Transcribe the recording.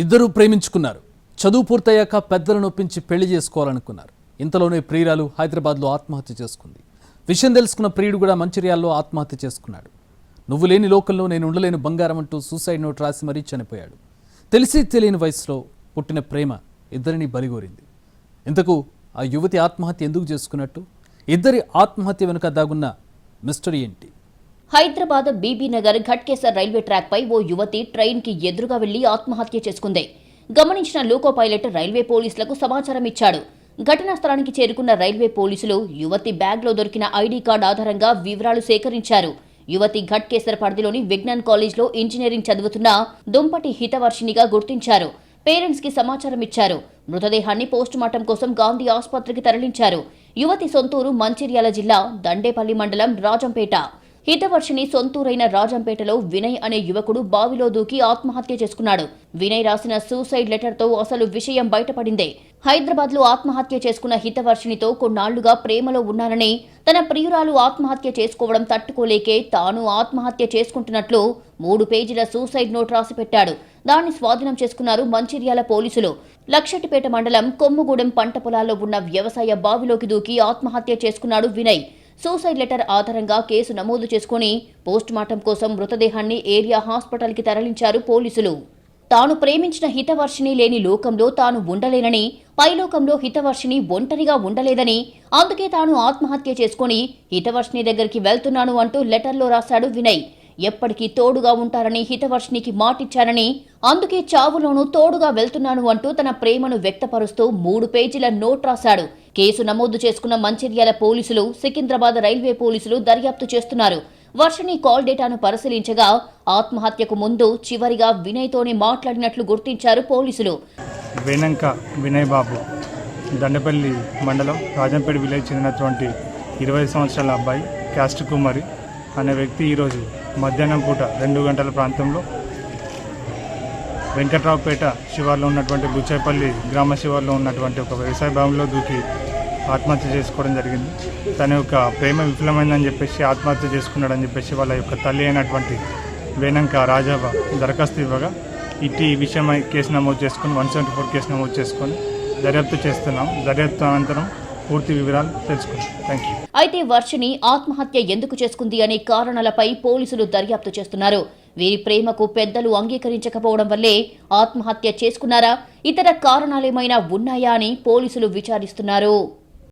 ఇద్దరూ ప్రేమించుకున్నారు. చదువు పూర్తయ్యాక పెద్దలను ఒప్పించి పెళ్లి చేసుకోవాలనుకున్నారు. ఇంతలోనే ప్రియురాలు హైదరాబాద్లో ఆత్మహత్య చేసుకుంది. విషయం తెలుసుకున్న ప్రియుడు కూడా మంచిర్యాలలో ఆత్మహత్య చేసుకున్నాడు. నువ్వు లేని లోకంలో నేను ఉండలేని బంగారం అంటూ సూసైడ్ నోట్ రాసి మరీ చనిపోయాడు. తెలిసి తెలియని వయసులో పుట్టిన ప్రేమ ఇద్దరిని బలిగోరింది. ఇంతకు ఆ యువతి ఆత్మహత్య ఎందుకు చేసుకున్నట్టు, ఇద్దరి ఆత్మహత్య వెనుక దాగున్న మిస్టరీ ఏంటి? హైదరాబాద్ బీబీ నగర్ ఘట్కేసర్ రైల్వే ట్రాక్ పై ఓ యువతి ట్రైన్ కి ఎదురుగా వెళ్లి ఆత్మహత్య చేసుకుంది. గమనించిన లోకో పైలట్ రైల్వే పోలీసులకు సమాచారం ఇచ్చాడు. ఘటనా స్థలానికి చేరుకున్న రైల్వే పోలీసులు యువతి బ్యాగ్ లో దొరికిన ఐడీ కార్డు ఆధారంగా వివరాలు సేకరించారు. యువతి ఘట్కేసర్ పరిధిలోని విజ్ఞాన్ కాలేజ్ లో ఇంజనీరింగ్ చదువుతున్న దుంపటి హితవర్షినిగా గుర్తించారు. పేరెంట్స్ కి సమాచారం ఇచ్చారు. మృతదేహాన్ని పోస్టుమార్టం కోసం గాంధీ ఆసుపత్రికి తరలించారు. యువతి సొంతూరు మంచిర్యాల జిల్లా దండేపల్లి మండలం రాజంపేట. హితవర్షిని సొంతూరైన రాజంపేటలో వినయ్ అనే యువకుడు బావిలో దూకి ఆత్మహత్య చేసుకున్నాడు. వినయ్ రాసిన సూసైడ్ లెటర్తో అసలు విషయం బయటపడిందే. హైదరాబాద్లో ఆత్మహత్య చేసుకున్న హితవర్షినితో కొన్నాళ్లుగా ప్రేమలో ఉన్నానని, తన ప్రియురాలు ఆత్మహత్య చేసుకోవడం తట్టుకోలేకే తాను ఆత్మహత్య చేసుకుంటున్నట్లు 3 పేజీల సూసైడ్ నోట్ రాసి పెట్టాడు. దాన్ని స్వాధీనం చేసుకున్నారు మంచిర్యాల పోలీసులు. లక్షటిపేట మండలం కొమ్ముగూడెం పంట పొలాల్లో ఉన్న వ్యవసాయ బావిలోకి దూకి ఆత్మహత్య చేసుకున్నాడు వినయ్. సూసైడ్ లెటర్ ఆధారంగా కేసు నమోదు చేసుకుని పోస్టుమార్టం కోసం మృతదేహాన్ని ఏరియా హాస్పిటల్కి తరలించారు పోలీసులు. తాను ప్రేమించిన హితవర్షిని లేని లోకంలో తాను ఉండలేనని, పైలోకంలో హితవర్షిని ఒంటరిగా ఉండలేదని, అందుకే తాను ఆత్మహత్య చేసుకుని హితవర్షిని దగ్గరికి వెళ్తున్నాను అంటూ లెటర్లో రాశాడు వినయ్. ఎప్పటికీ తోడుగా ఉంటారని హితవర్షినికి మాటిచ్చారని, అందుకే చావులోనూ తోడుగా వెళ్తున్నాను అంటూ తన ప్రేమను వ్యక్తపరుస్తూ 3 పేజీల నోట్ రాశాడు. కేసు నమోదు చేసుకున్న మంచిర్యాల పోలీసులు, సికింద్రాబాద్ రైల్వే పోలీసులు దర్యాప్తు చేస్తున్నారు. వర్షిని కాల్ డేటాను పరిశీలించగా ఆత్మహత్యకు ముందు చివరిగా వినయ్తోనే మాట్లాడినట్లు గుర్తించారు పోలీసులు. వినయ్ బాబు దండపల్లి మండలం రాజంపేట విలేజ్ చెందినటువంటి 20 సంవత్సరాల అబ్బాయి క్యాస్ట్ కుమారి అనే వ్యక్తి ఈరోజు మధ్యాహ్నం పూట 2 గంటల ప్రాంతంలో వెంకట్రావుపేట శివార్లో ఉన్నటువంటి బుచ్చేపల్లి గ్రామ శివార్లో ఉన్నటువంటి ఒక వ్యవసాయ భవనంలో దూకి ఆత్మహత్య చేసుకోవడం జరిగింది. తన యొక్క ప్రేమ విఫలమైందని చెప్పేసి ఆత్మహత్య చేసుకున్నాడని చెప్పేసి వాళ్ళ యొక్క తల్లి అయినటువంటి వేనంక రాజాబా దరఖాస్తు ఇవ్వగా ఇట్టి విషయమై కేసు నమోదు చేసుకుని 174 కేసు నమోదు చేసుకొని దర్యాప్తు చేస్తున్నాం. దర్యాప్తు అనంతరం పూర్తి వివరాలు తెలుసుకుంటాం. Thank you. అయితే వర్షిని ఆత్మహత్య ఎందుకు చేసుకుంది అనే కారణాలపై పోలీసులు దర్యాప్తు చేస్తున్నారు. వీరి ప్రేమకు పెద్దలు అంగీకరించకపోవడం వల్లే ఆత్మహత్య చేసుకున్నారా, ఇతర కారణాలేమైనా ఉన్నాయా అని పోలీసులు విచారిస్తున్నారు.